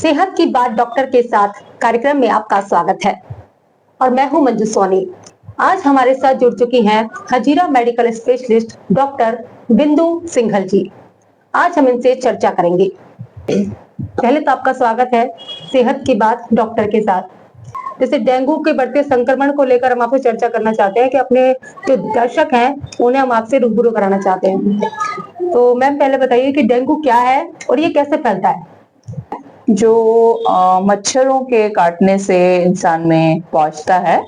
सेहत की बात डॉक्टर के साथ कार्यक्रम में आपका स्वागत है और मैं हूं मंजू सोनी। आज हमारे साथ जुड़ चुकी हैं हजीरा मेडिकल स्पेशलिस्ट डॉक्टर बिंदु सिंघल जी। आज हम इनसे चर्चा करेंगे। पहले तो आपका स्वागत है सेहत की बात डॉक्टर के साथ। जैसे डेंगू के बढ़ते संक्रमण को लेकर हम आपसे चर्चा करना चाहते हैं कि अपने जो दर्शक हैं उन्हें हम आपसे रूबरू कराना चाहते हैं। तो मैम पहले बताइए कि डेंगू क्या है और ये कैसे फैलता है। जो मच्छरों के काटने से इंसान में पहुंचता है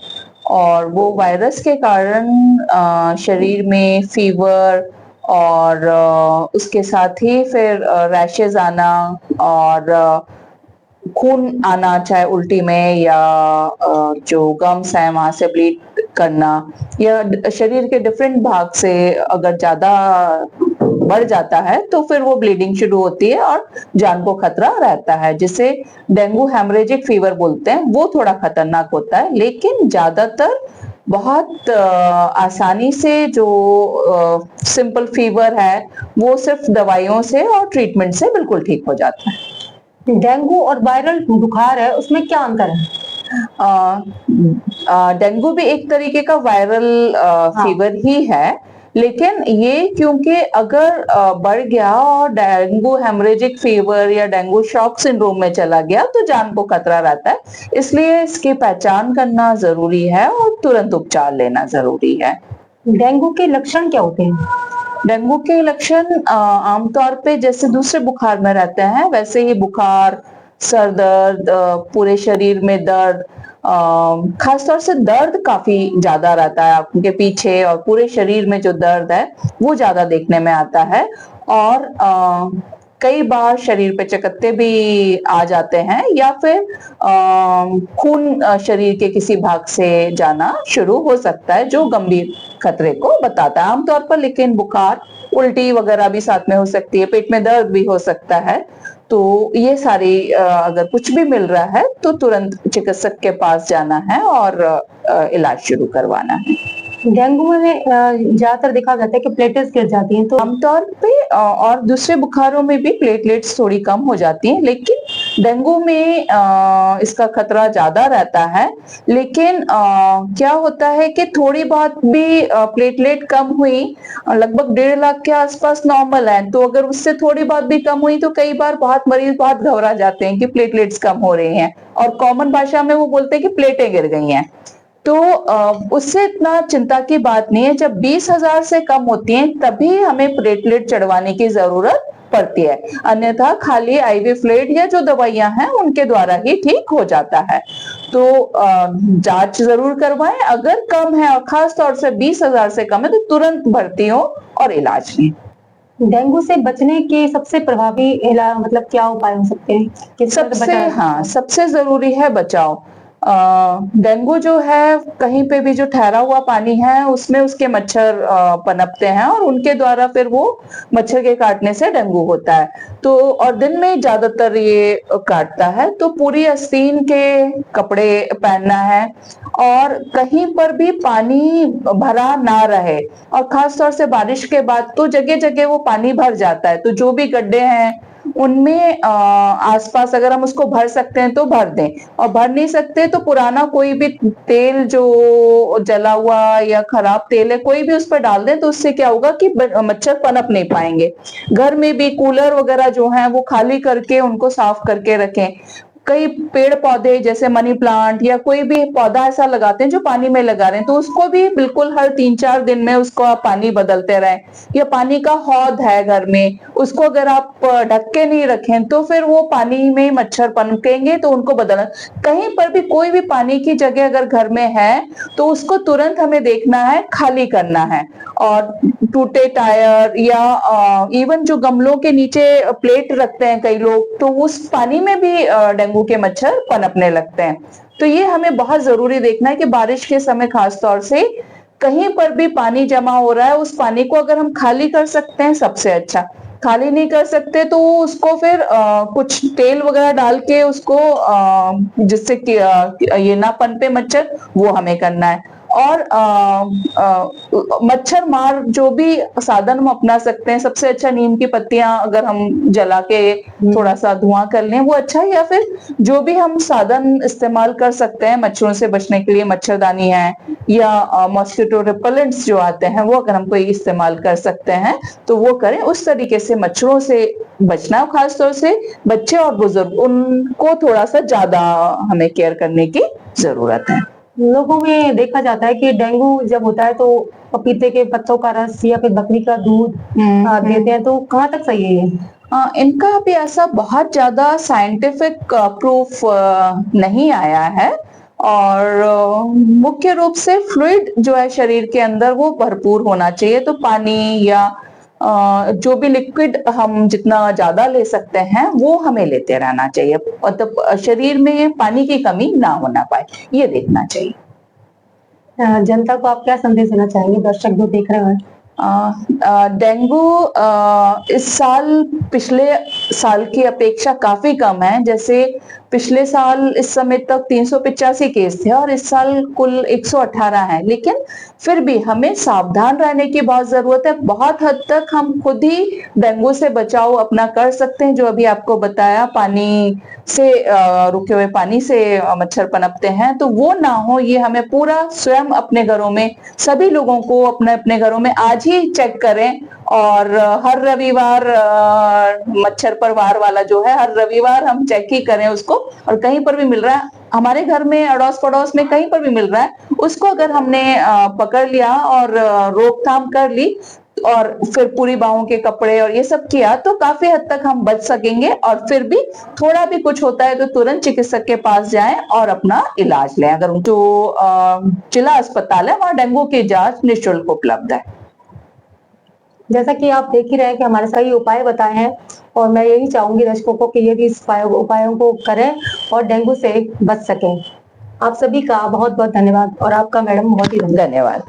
और वो वायरस के कारण शरीर में फीवर और उसके साथ ही फिर रैशेज आना और खून आना, चाहे उल्टी में या जो गम्स है वहां से ब्लीड करना, या शरीर के डिफरेंट भाग से अगर ज्यादा बढ़ जाता है तो फिर वो ब्लीडिंग शुरू होती है और जान को खतरा रहता है, जिसे डेंगू हेमरेजिक फीवर बोलते हैं। वो थोड़ा खतरनाक होता है, लेकिन ज्यादातर बहुत आसानी से जो सिंपल फीवर है वो सिर्फ दवाइयों से और ट्रीटमेंट से बिल्कुल ठीक हो जाता है। डेंगू और वायरल बुखार है, उसमें क्या अंतर है? डेंगू भी एक तरीके का वायरल फीवर ही है, लेकिन ये क्योंकि अगर बढ़ गया और डेंगू हेमरेजिक फीवर या डेंगू शॉक सिंड्रोम में चला गया तो जान को खतरा रहता है, इसलिए इसकी पहचान करना जरूरी है और तुरंत उपचार लेना जरूरी है। डेंगू के लक्षण क्या होते हैं? डेंगू के लक्षण आमतौर पे जैसे दूसरे बुखार में रहते हैं वैसे ही बुखार, सर दर्द, पूरे शरीर में दर्द, खासतौर से दर्द काफी ज्यादा रहता है आंखों के पीछे और पूरे शरीर में जो दर्द है वो ज्यादा देखने में आता है। और कई बार शरीर पे चकत्ते भी आ जाते हैं या फिर खून शरीर के किसी भाग से जाना शुरू हो सकता है, जो गंभीर खतरे को बताता है आमतौर पर। लेकिन बुखार, उल्टी वगैरह भी साथ में हो सकती है, पेट में दर्द भी हो सकता है। तो ये सारी अगर कुछ भी मिल रहा है तो तुरंत चिकित्सक के पास जाना है और इलाज शुरू करवाना है। डेंगू में ज्यादातर देखा जाता है कि प्लेटलेट्स गिर जाती हैं, तो आमतौर पे और दूसरे बुखारों में भी प्लेटलेट्स थोड़ी कम हो जाती हैं, लेकिन डेंगू में इसका खतरा ज्यादा रहता है। लेकिन क्या होता है कि थोड़ी बहुत भी प्लेटलेट कम हुई, लगभग 1.5 लाख के आसपास नॉर्मल है, तो अगर उससे थोड़ी बहुत भी कम हुई तो कई बार बहुत मरीज बहुत घबरा जाते हैं कि प्लेटलेट्स कम हो रही हैं, और कॉमन भाषा में वो बोलते हैं कि प्लेटें गिर गई हैं। तो उससे इतना चिंता की बात नहीं है। जब 20,000 से कम होती हैं तभी हमें प्लेटलेट चढ़वाने की जरूरत पड़ती है, अन्यथा खाली आईवी फ्लूइड या जो दवाइयां हैं उनके द्वारा ही ठीक हो जाता है। तो जांच जरूर करवाएं, अगर कम है और खास तौर से 20,000 से कम है तो तुरंत भर्ती हो और इलाज लें। डेंगू से बचने के सबसे प्रभावी इलाज मतलब क्या उपाय हो सकते हैं? सबसे जरूरी है बचाव। डेंगू जो है, कहीं पे भी जो ठहरा हुआ पानी है उसमें उसके मच्छर पनपते हैं और उनके द्वारा फिर वो मच्छर के काटने से डेंगू होता है। तो और दिन में ज्यादातर ये काटता है, तो पूरी आस्तीन के कपड़े पहनना है और कहीं पर भी पानी भरा ना रहे, और खास तौर से बारिश के बाद तो जगह जगह वो पानी भर जाता है, तो जो भी गड्ढे हैं उनमें आसपास अगर हम उसको भर सकते हैं तो भर दें, और भर नहीं सकते तो पुराना कोई भी तेल जो जला हुआ या खराब तेल है कोई भी उस पर डाल दें, तो उससे क्या होगा कि मच्छर पनप नहीं पाएंगे। घर में भी कूलर वगैरह जो हैं वो खाली करके उनको साफ करके रखें। कई पेड़ पौधे जैसे मनी प्लांट या कोई भी पौधा ऐसा लगाते हैं जो पानी में लगा रहे हैं, तो उसको भी बिल्कुल हर 3-4 दिन में उसको आप पानी बदलते रहें। या पानी का हौद है घर में, उसको अगर आप ढक के नहीं रखें तो फिर वो पानी में मच्छर पनपेंगे, तो उनको बदलना। कहीं पर भी कोई भी पानी की जगह अगर घर में है तो उसको तुरंत हमें देखना है, खाली करना है। और टूटे टायर या इवन जो गमलों के नीचे प्लेट रखते हैं कई लोग, तो उस पानी में भी डेंगू के मच्छर पनपने लगते हैं। तो ये हमें बहुत जरूरी देखना है कि बारिश के समय खास तौर से कहीं पर भी पानी जमा हो रहा है, उस पानी को अगर हम खाली कर सकते हैं सबसे अच्छा। खाली नहीं कर सकते तो उसको फिर कुछ तेल वगैरह डाल के उसको जिससे कि ये ना पनपे मच्छर, वो हमें करना है। और मच्छर मार जो भी साधन हम अपना सकते हैं, सबसे अच्छा नीम की पत्तियां अगर हम जला के थोड़ा सा धुआं कर लें वो अच्छा है, या फिर जो भी हम साधन इस्तेमाल कर सकते हैं मच्छरों से बचने के लिए, मच्छरदानी है या मॉस्किटो रिपेलेंट्स जो आते हैं वो अगर हम कोई इस्तेमाल कर सकते हैं तो वो करें। उस तरीके से मच्छरों से बचना, खासतौर से बच्चे और बुजुर्ग, उनको थोड़ा सा ज्यादा हमें केयर करने की जरूरत है। लोगों में देखा जाता है कि डेंगू जब होता है तो पपीते के पत्तों का रस या फिर बकरी का दूध देते हैं, तो कहाँ तक सही है ये? इनका भी ऐसा बहुत ज्यादा साइंटिफिक प्रूफ नहीं आया है, और मुख्य रूप से फ्लूइड जो है शरीर के अंदर वो भरपूर होना चाहिए। तो पानी या जो भी लिक्विड हम जितना ज्यादा ले सकते हैं वो हमें लेते रहना चाहिए, मतलब शरीर में पानी की कमी ना होना पाए, ये देखना चाहिए। जनता को आप क्या संदेश देना चाहेंगे, दर्शक जो देख रहे हैं? डेंगू इस साल पिछले साल की अपेक्षा काफी कम है। जैसे पिछले साल इस समय तक 385 केस थे और इस साल कुल 118 है, लेकिन फिर भी हमें सावधान रहने की बहुत जरूरत है। बहुत हद तक हम खुद ही डेंगू से बचाव अपना कर सकते हैं, जो अभी आपको बताया, पानी से रुके हुए पानी से मच्छर पनपते हैं, तो वो ना हो, ये हमें पूरा स्वयं अपने घरों में, सभी लोगों को अपने अपने घरों में आज ही चेक करें। और हर रविवार मच्छर पर वार वाला जो है, हर रविवार हम चेक ही करें उसको, और कहीं पर भी मिल रहा है हमारे घर में, अड़ोस पड़ोस में कहीं पर भी मिल रहा है, उसको अगर हमने पकड़ लिया और रोकथाम कर ली और फिर पूरी बाहों के कपड़े और ये सब किया, तो काफी हद तक हम बच सकेंगे। और फिर भी थोड़ा भी कुछ होता है तो तुरंत चिकित्सक के पास जाएं और अपना इलाज लें। अगर जो जिला अस्पताल है वहां डेंगू की जांच निःशुल्क उपलब्ध है। जैसा कि आप देख ही रहे हैं कि हमारे सही उपाय बताए हैं, और मैं यही चाहूंगी दर्शकों को कि ये भी इस उपायों को करें और डेंगू से बच सकें। आप सभी का बहुत बहुत धन्यवाद, और आपका मैडम बहुत ही धन्यवाद।